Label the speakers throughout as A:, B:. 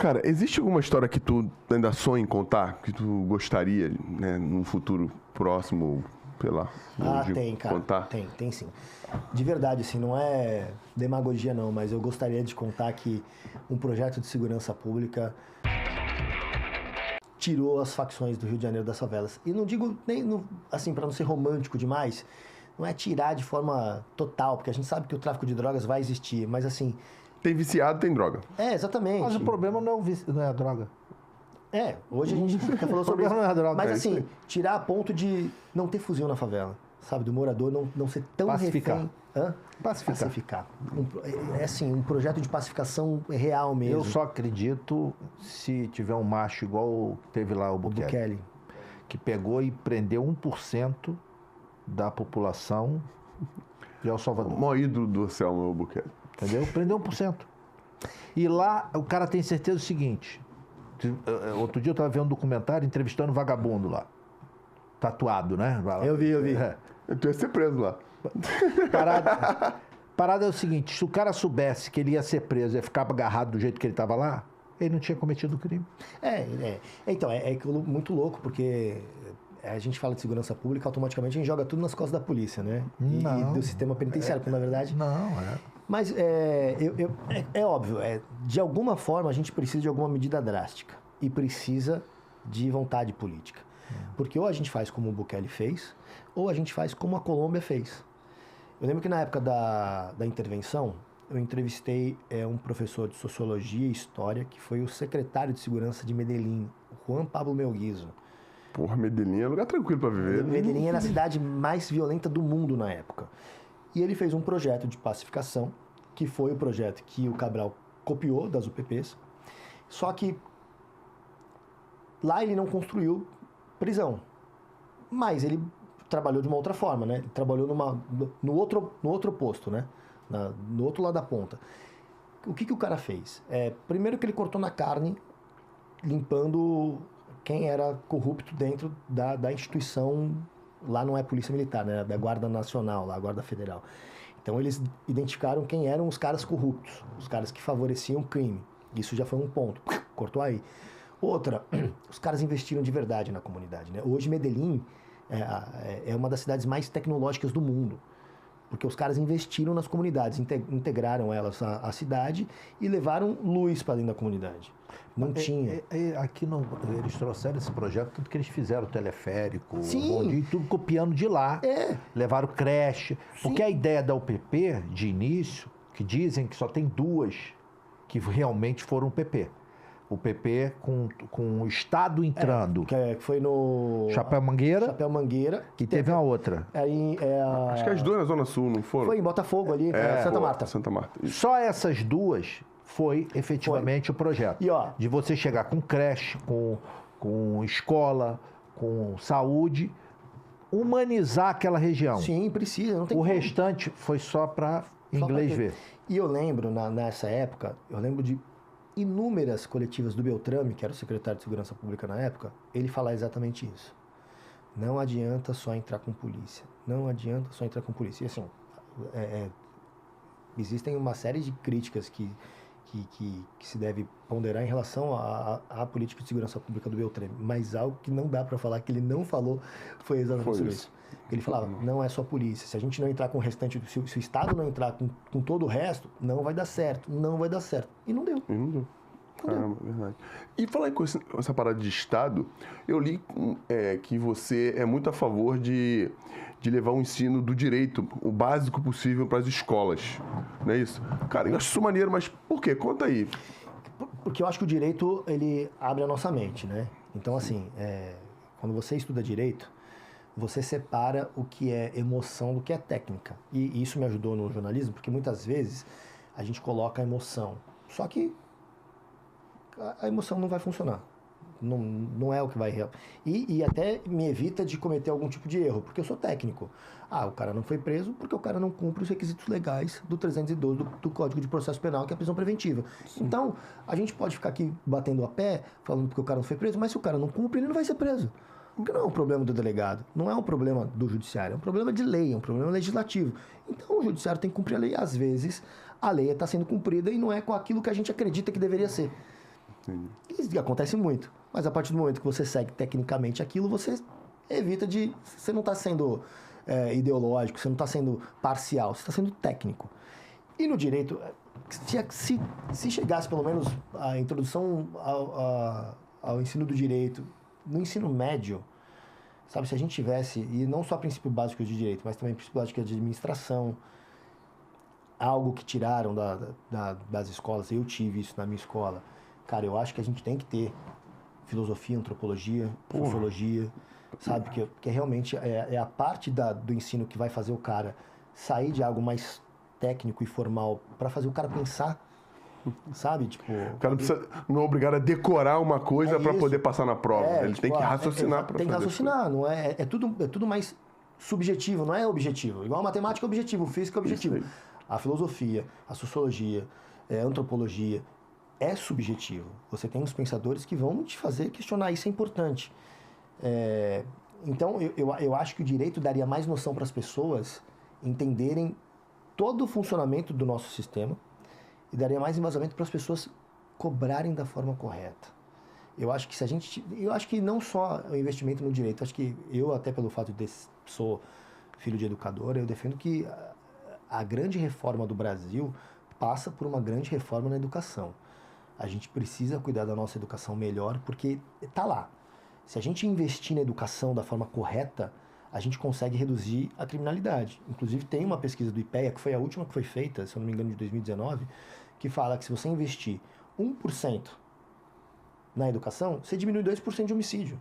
A: Cara, existe alguma história que tu ainda sonha em contar? Que tu gostaria, né, num futuro próximo, sei lá, de
B: Tem, cara.
A: contar?
B: Tem sim. De verdade, assim, não é demagogia não, mas eu gostaria de contar que um projeto de segurança pública tirou as facções do Rio de Janeiro das favelas. E não digo nem, assim, para não ser romântico demais, não é tirar de forma total, porque a gente sabe que o tráfico de drogas vai existir, mas assim...
A: Tem viciado, tem droga.
B: Exatamente.
C: Mas o problema não é a droga.
B: Hoje a gente já falou sobre isso.
C: Não é a droga.
B: Mas assim, tirar a ponto de não ter fuzil na favela, sabe? Do morador não ser tão
C: Pacificar.
B: refém.
C: Pacificar.
B: É assim, um projeto de pacificação real mesmo.
C: Eu só acredito se tiver um macho igual teve lá o Bukele. Que pegou e prendeu 1% da população de El Salvador.
A: O maior ídolo do céu, meu Bukele.
C: Entendeu? Prendeu 1%. E lá o cara tem certeza do seguinte. Outro dia eu estava vendo um documentário entrevistando um vagabundo lá. Tatuado, né?
B: Eu vi.
A: Tu ia ser preso lá.
C: Parada é o seguinte, se o cara soubesse que ele ia ser preso e ia ficar agarrado do jeito que ele estava lá, ele não tinha cometido o crime.
B: Então, é muito louco, porque a gente fala de segurança pública, automaticamente a gente joga tudo nas costas da polícia, né? E do sistema penitenciário, quando na verdade... Mas é óbvio, de alguma forma a gente precisa de alguma medida drástica e precisa de vontade política. Porque ou a gente faz como o Bukele fez, ou a gente faz como a Colômbia fez. Eu lembro que na época da intervenção, eu entrevistei um professor de Sociologia e História, que foi o secretário de Segurança de Medellín, Juan Pablo Melguizo.
A: Porra, Medellín é um lugar tranquilo pra viver.
B: Medellín era a cidade mais violenta do mundo na época. E ele fez um projeto de pacificação, que foi o projeto que o Cabral copiou das UPPs, só que lá ele não construiu prisão, mas ele trabalhou de uma outra forma, né? Ele trabalhou no outro posto, né? No outro lado da ponta. O que o cara fez? Primeiro que ele cortou na carne, limpando quem era corrupto dentro da instituição. Lá não é Polícia Militar, né? Da Guarda Nacional, lá, a Guarda Federal. Então eles identificaram quem eram os caras corruptos, os caras que favoreciam o crime. Isso já foi um ponto. Cortou aí. Outra, os caras investiram de verdade na comunidade, né? Hoje Medellín é uma das cidades mais tecnológicas do mundo, porque os caras investiram nas comunidades, integraram elas à cidade e levaram luz para dentro da comunidade. Não tinha.
C: Aqui eles trouxeram esse projeto, tudo que eles fizeram, teleférico,
B: Sim.
C: tudo copiando de lá. Levaram creche.
B: Sim.
C: Porque a ideia da UPP, de início, que dizem que só tem 2 que realmente foram PP. O PP com o Estado entrando.
B: Que foi no...
C: Chapéu Mangueira. E teve uma outra.
A: Acho que as 2 na Zona Sul, não foram?
B: Foi em Botafogo ali, Santa Marta.
A: Santa Marta. Isso.
C: Só essas 2 foi efetivamente o projeto.
B: E, ó,
C: de você chegar com creche, com escola, com saúde, humanizar aquela região.
B: Sim, precisa. Não tem
C: o
B: como.
C: restante foi só para inglês ver.
B: E eu lembro, nessa época, de inúmeras coletivas do Beltrame, que era o secretário de Segurança Pública na época, ele falar exatamente isso. Não adianta só entrar com polícia. Não adianta só entrar com polícia. E assim, existem uma série de críticas que se deve ponderar em relação à política de segurança pública do Beltrame. Mas algo que não dá para falar, que ele não falou, foi exatamente isso. Ele falava, não é só polícia. Se a gente não entrar com o restante, se o Estado não entrar com todo o resto, não vai dar certo. Não vai dar certo. E não deu.
A: Caramba, verdade. E falar com essa parada de Estado, eu li que você é muito a favor de levar o ensino do direito, o básico possível, para as escolas. Não é isso? Cara, eu acho isso maneiro, mas por quê? Conta aí.
B: Porque eu acho que o direito, ele abre a nossa mente, né? Então, assim, quando você estuda direito, você separa o que é emoção do que é técnica. E isso me ajudou no jornalismo, porque muitas vezes a gente coloca a emoção. Só que a emoção não vai funcionar. Não é o que vai... E até me evita de cometer algum tipo de erro, porque eu sou técnico. O cara não foi preso porque o cara não cumpre os requisitos legais do 312 do Código de Processo Penal, que é a prisão preventiva. Sim. Então, a gente pode ficar aqui batendo a pé, falando porque o cara não foi preso, mas se o cara não cumpre, ele não vai ser preso. Porque não é um problema do delegado, não é um problema do judiciário, é um problema de lei, é um problema legislativo. Então, o judiciário tem que cumprir a lei. Às vezes, a lei está sendo cumprida e não é com aquilo que a gente acredita que deveria ser. E acontece muito. Mas a partir do momento que você segue tecnicamente aquilo, você evita de... Você não está sendo ideológico, você não está sendo parcial, você está sendo técnico. E no direito, se chegasse pelo menos a introdução ao ensino do direito, no ensino médio, sabe, se a gente tivesse, e não só princípio básico de direito, mas também princípio básico de administração, algo que tiraram das escolas, eu tive isso na minha escola. Cara, eu acho que a gente tem que ter filosofia, antropologia, sociologia, sabe? Que realmente é a parte do ensino que vai fazer o cara sair de algo mais técnico e formal para fazer o cara pensar, sabe? Tipo,
A: o cara não é obrigado a decorar uma coisa para poder passar na prova. Ele
B: tipo,
A: tem que raciocinar para fazer.
B: Tem que raciocinar, não é tudo mais subjetivo, não é objetivo. Igual a matemática é objetivo, física é objetivo. A filosofia, a sociologia, a antropologia é subjetivo. Você tem uns pensadores que vão te fazer questionar, isso é importante. Então, eu acho que o direito daria mais noção para as pessoas entenderem todo o funcionamento do nosso sistema e daria mais embasamento para as pessoas cobrarem da forma correta. Eu acho que eu acho que não só o investimento no direito, acho que eu, até pelo fato de sou filho de educador, eu defendo que a grande reforma do Brasil passa por uma grande reforma na educação. A gente precisa cuidar da nossa educação melhor, porque está lá. Se a gente investir na educação da forma correta, a gente consegue reduzir a criminalidade. Inclusive, tem uma pesquisa do IPEA, que foi a última que foi feita, se eu não me engano, de 2019, que fala que se você investir 1% na educação, você diminui 2% de homicídio.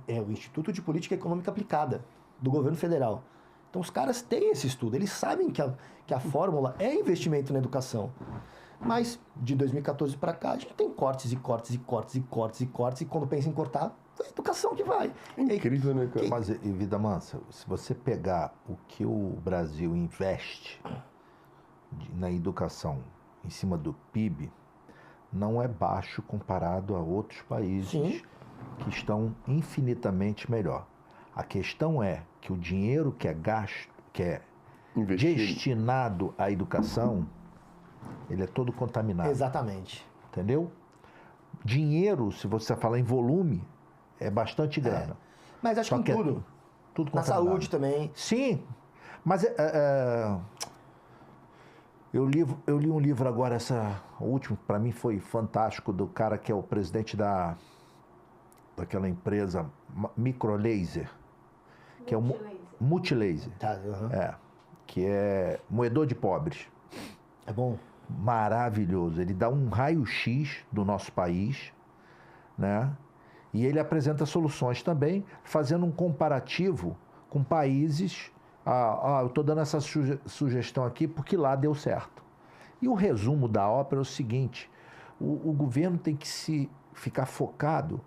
B: É o Instituto de Política Econômica Aplicada, do governo federal. Então, os caras têm esse estudo, eles sabem que a fórmula é investimento na educação. Mas, de 2014 para cá, a gente tem cortes e cortes e cortes e cortes e cortes, e quando pensa em cortar, é a educação que vai.
A: É incrível, né, cara?
C: Mas, e vida mansa, se você pegar o que o Brasil investe na educação em cima do PIB, não é baixo comparado a outros países que estão infinitamente melhor. A questão é que o dinheiro que é gasto, que é destinado à educação, ele é todo contaminado.
B: Exatamente.
C: Entendeu? Dinheiro, se você falar em volume, é bastante grana.
B: Mas acho que em tudo.
C: Tudo
B: na saúde também.
C: Sim. Mas eu li um livro agora, o último, para mim foi fantástico, do cara que é o presidente daquela empresa Microlaser, que é o Multilaser. Que é moedor de pobres.
B: É bom.
C: Maravilhoso. Ele dá um raio-x do nosso país, né? E ele apresenta soluções também, fazendo um comparativo com países. Eu estou dando essa sugestão aqui porque lá deu certo. E o resumo da ópera é o seguinte: o governo tem que ficar focado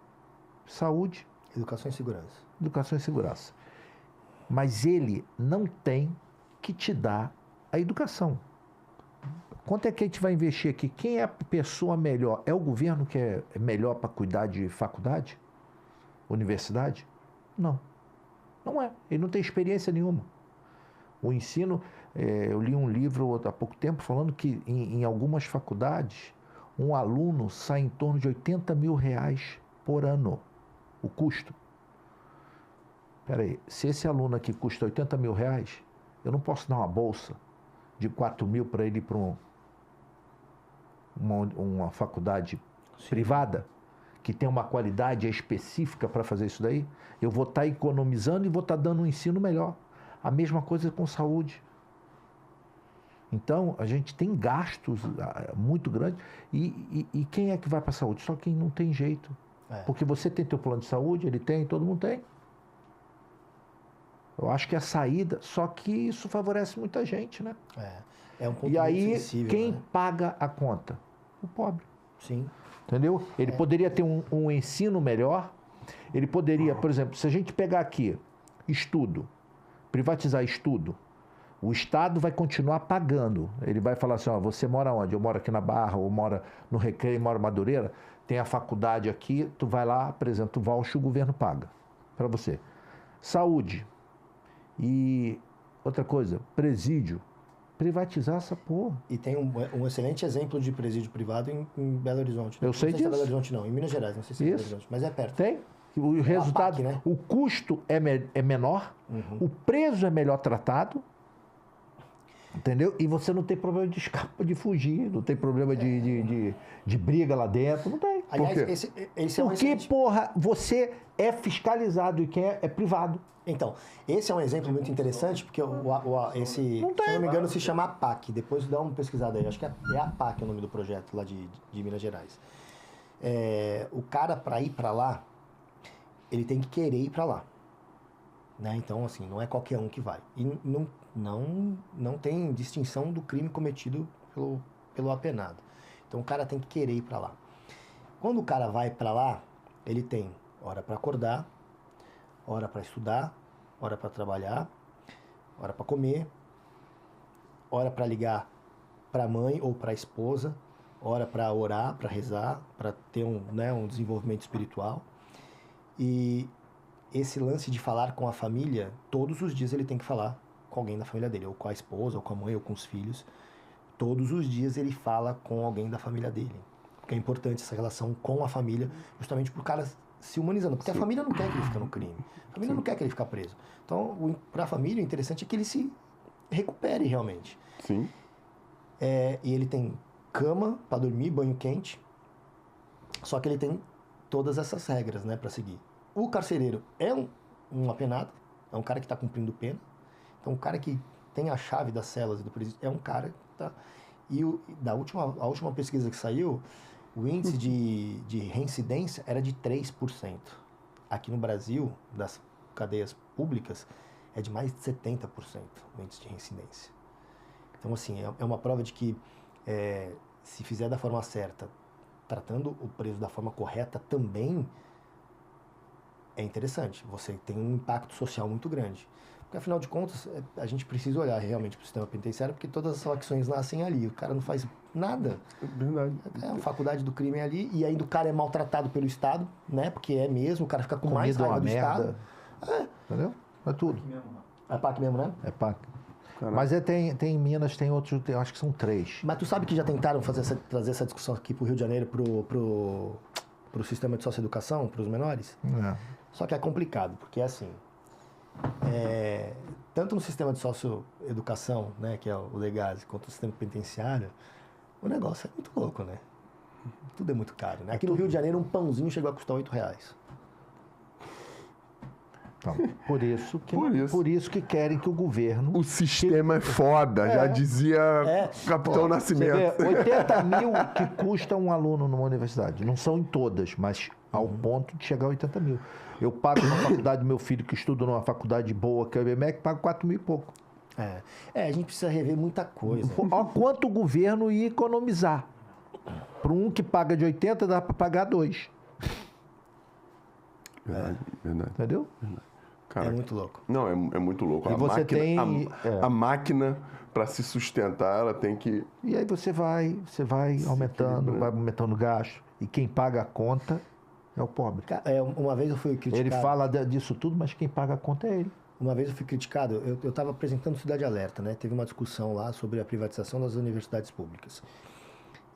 C: em saúde,
B: educação e segurança.
C: Educação e segurança. Mas ele não tem que te dar a educação. Quanto é que a gente vai investir aqui? Quem é a pessoa melhor? É o governo que é melhor para cuidar de faculdade? Universidade? Não. Não é. Ele não tem experiência nenhuma. O ensino, eu li um livro há pouco tempo falando que em algumas faculdades, um aluno sai em torno de R$80 mil por ano. O custo. Espera aí, se esse aluno aqui custa R$80 mil, eu não posso dar uma bolsa de 4 mil para ele ir para uma faculdade privada, que tem uma qualidade específica para fazer isso daí. Eu vou estar economizando e vou estar dando um ensino melhor. A mesma coisa com saúde. Então, a gente tem gastos muito grandes. E quem é que vai para a saúde? Só quem não tem jeito. Porque você tem teu plano de saúde, ele tem, todo mundo tem. Eu acho que a saída, só que isso favorece muita gente, né?
B: É um ponto
C: e aí,
B: sensível,
C: quem
B: né?
C: paga a conta? O pobre.
B: Sim.
C: Entendeu? Ele poderia ter um ensino melhor. Ele poderia, por exemplo, se a gente pegar aqui estudo, privatizar estudo, o Estado vai continuar pagando. Ele vai falar assim, você mora onde? Eu moro aqui na Barra, ou mora no Recreio, moro em Madureira, tem a faculdade aqui, tu vai lá, apresenta o voucher, o governo paga para você. Saúde. E outra coisa, presídio. privatizar essa porra.
B: E tem um excelente exemplo de presídio privado em Belo Horizonte.
C: Eu sei
B: não sei se é
C: disso.
B: Belo Horizonte, não. Em Minas Gerais, não sei se é Belo
C: Isso.
B: Horizonte, mas é perto.
C: Tem? O resultado,
B: APAC, né?
C: o custo é menor, o preso é melhor tratado, entendeu? E você não tem problema de escapa, de fugir, não tem problema de briga lá dentro, não tem.
B: Aliás,
A: quê?
B: esse é um
C: Porque,
B: excelente...
C: porra, você é fiscalizado e quem é privado.
B: Então, esse é um exemplo muito interessante, porque esse, se eu não me engano, se chama APAC. Depois dá uma pesquisada aí. Acho que é APAC o nome do projeto lá de Minas Gerais. O cara, para ir para lá, ele tem que querer ir para lá. Né? Então, assim, não é qualquer um que vai. E não tem distinção do crime cometido pelo apenado. Então, o cara tem que querer ir para lá. Quando o cara vai para lá, ele tem hora para acordar, hora para estudar, hora para trabalhar, hora para comer, hora para ligar para a mãe ou para a esposa, hora para orar, para rezar, para ter um desenvolvimento espiritual. E esse lance de falar com a família, todos os dias ele tem que falar com alguém da família dele, ou com a esposa, ou com a mãe, ou com os filhos. Todos os dias ele fala com alguém da família dele. Porque é importante essa relação com a família, justamente por cara se humanizando. Porque a família não quer que ele fique no crime. A família não quer que ele fique preso. Então, para a família, o interessante é que ele se recupere realmente.
A: Sim.
B: E ele tem cama para dormir, banho quente. Só que ele tem todas essas regras, né, para seguir. O carcereiro é um apenado, é um cara que está cumprindo pena. Então, o cara que tem a chave das celas do presídio é um cara que tá... E a última pesquisa que saiu, o índice de reincidência era de 3%. Aqui no Brasil, das cadeias públicas, é de mais de 70% o índice de reincidência. Então, assim, é uma prova de que, se fizer da forma certa, tratando o preso da forma correta também, é interessante. Você tem um impacto social muito grande. Porque, afinal de contas, a gente precisa olhar realmente para o sistema penitenciário, porque todas as facções nascem ali. O cara não faz nada.
A: É verdade.
B: É a faculdade do crime ali, e ainda o cara é maltratado pelo Estado, né? Porque é mesmo, o cara fica com mais raiva do Estado.
C: Entendeu? É tudo.
B: É PAC mesmo, né?
C: É PAC.
A: Caraca.
C: Mas tem em Minas, tem outros, acho que são 3.
B: Mas tu sabe que já tentaram trazer essa discussão aqui pro Rio de Janeiro, pro sistema de socioeducação, pros menores? Só que é complicado, porque é assim... tanto no sistema de socioeducação, né, que é o Legase, quanto no sistema penitenciário, o negócio é muito louco, né? Tudo é muito caro, né? Aqui no Rio de Janeiro, um pãozinho chegou a custar R$8.
C: Então, por isso que querem que o governo...
A: O sistema é foda, já dizia Capitão Nascimento.
C: Você vê, 80 mil que custa um aluno numa universidade. Não são em todas, mas ao ponto de chegar a 80 mil. Eu pago na faculdade do meu filho, que estuda numa faculdade boa, que é o IBMEC, pago 4 mil e pouco.
B: A gente precisa rever muita coisa.
C: Olha quanto o governo ia economizar. Para um que paga de 80, dá para pagar 2.
A: Verdade.
C: Entendeu?
A: Caraca.
B: É muito louco.
A: Não, é muito louco.
C: E você tem...
A: A máquina, para se sustentar, ela tem que...
C: E aí você vai aumentando, vai aumentando o gasto. E quem paga a conta é o pobre.
B: Uma vez eu fui criticado...
C: Ele fala disso tudo, mas quem paga a conta é ele.
B: Uma vez eu fui criticado, eu estava apresentando Cidade Alerta, né? Teve uma discussão lá sobre a privatização das universidades públicas.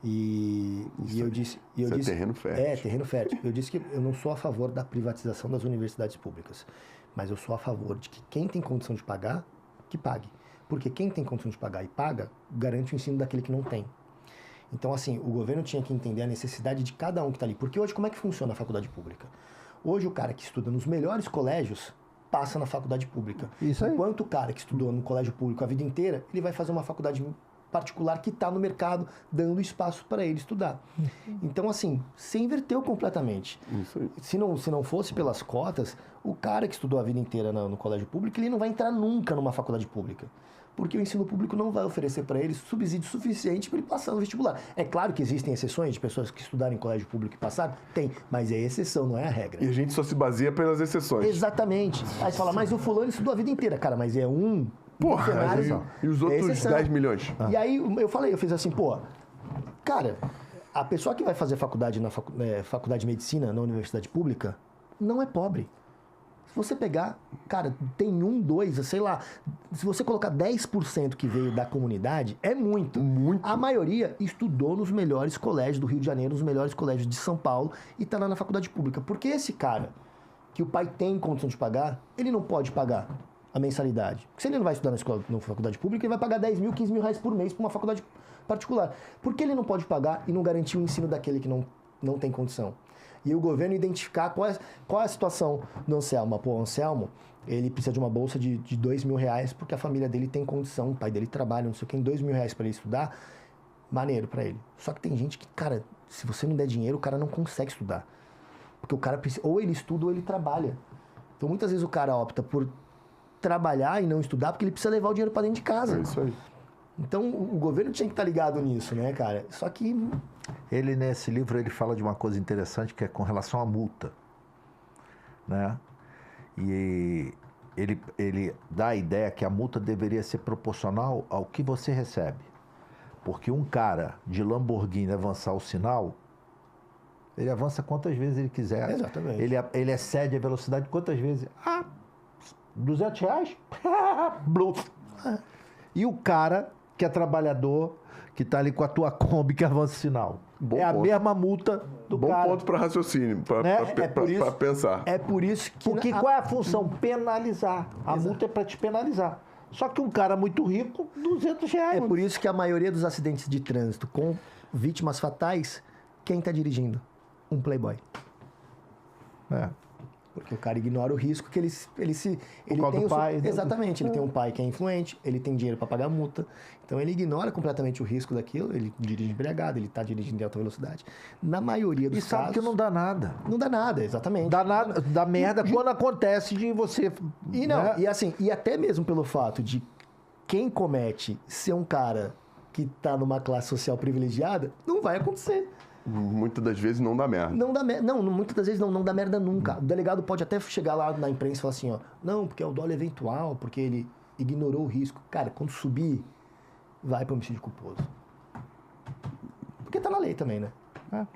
B: E eu disse...
A: é terreno fértil.
B: É, terreno fértil. Eu disse que eu não sou a favor da privatização das universidades públicas, mas eu sou a favor de que quem tem condição de pagar, que pague. Porque quem tem condição de pagar e paga, garante o ensino daquele que não tem. Então, assim, o governo tinha que entender a necessidade de cada um que está ali. Porque hoje, como é que funciona a faculdade pública? Hoje, o cara que estuda nos melhores colégios passa na faculdade pública.
C: Isso aí.
B: Enquanto o cara que estudou no colégio público a vida inteira, ele vai fazer uma faculdade particular que está no mercado, dando espaço para ele estudar. Então, assim, se inverteu completamente.
A: Isso aí.
B: Se não fosse pelas cotas, o cara que estudou a vida inteira no colégio público, ele não vai entrar nunca numa faculdade pública. Porque o ensino público não vai oferecer para ele subsídio suficiente para ele passar no vestibular. É claro que existem exceções de pessoas que estudaram em colégio público e passaram, tem, mas é exceção, não é a regra.
A: E a gente só se baseia pelas exceções.
B: Exatamente. Aí você fala, mas o fulano estudou a vida inteira, cara, mas é um...
A: Porra,
B: cenário,
A: e os outros 10 milhões?
B: E aí eu fiz assim, cara, a pessoa que vai fazer faculdade faculdade de medicina na universidade pública não é pobre. Se você pegar, cara, tem 1, 2, sei lá, se você colocar 10% que veio da comunidade, é muito.
A: Muito.
B: A maioria estudou nos melhores colégios do Rio de Janeiro, nos melhores colégios de São Paulo e tá lá na faculdade pública. Porque esse cara, que o pai tem condição de pagar, ele não pode pagar a mensalidade. Porque se ele não vai estudar na faculdade pública, ele vai pagar 10 mil, 15 mil reais por mês para uma faculdade particular. Por que ele não pode pagar e não garantir o ensino daquele que não tem condição? E o governo identificar qual é a situação do Anselmo. Pô, o Anselmo, ele precisa de uma bolsa de 2 mil reais porque a família dele tem condição, o pai dele trabalha, não sei o que, 2 mil reais para ele estudar, maneiro para ele. Só que tem gente que, cara, se você não der dinheiro, o cara não consegue estudar. Porque o cara precisa, ou ele estuda ou ele trabalha. Então muitas vezes o cara opta por trabalhar e não estudar porque ele precisa levar o dinheiro para dentro de casa.
A: É isso aí.
B: Então o governo tinha que estar ligado nisso, né, cara? Só que...
C: Ele, nesse livro, ele fala de uma coisa interessante que é com relação à multa, né? E ele dá a ideia que a multa deveria ser proporcional ao que você recebe. Porque um cara de Lamborghini avançar o sinal, ele avança quantas vezes ele quiser.
B: Exatamente.
C: Ele excede a velocidade quantas vezes? 200 reais? Bluf. E o cara que é trabalhador, que está ali com a tua Kombi que avança o sinal.
A: Bom
C: a
A: ponto.
C: mesma multa do
A: Bom
C: cara.
A: ponto para raciocínio, para
C: Né?
A: pensar.
B: É por isso que...
C: Porque qual é a função? Penalizar. A multa é para te penalizar. Só que um cara muito rico, 200 reais.
B: É por isso que a maioria dos acidentes de trânsito com vítimas fatais, quem está dirigindo? Um playboy.
C: É.
B: Porque o cara ignora o risco que ele
C: causa
B: tem
C: do pai, né?
B: Exatamente, ele tem um pai que é influente, ele tem dinheiro para pagar a multa. Então ele ignora completamente o risco daquilo, ele dirige embriagado, ele está dirigindo em alta velocidade. Na maioria dos
C: E sabe
B: casos...
C: que não dá nada.
B: Não dá nada, exatamente.
C: Dá merda quando acontece de você...
B: E não,
C: né?
B: e assim, e até mesmo pelo fato de quem comete ser um cara que está numa classe social privilegiada, não vai acontecer.
A: Muitas das vezes não dá merda.
B: Não dá merda. Não, muitas das vezes não dá merda nunca. O delegado pode até chegar lá na imprensa e falar assim, ó, não, porque é o dolo eventual, porque ele ignorou o risco. Cara, quando subir, vai para homicídio culposo. Porque tá na lei também, né?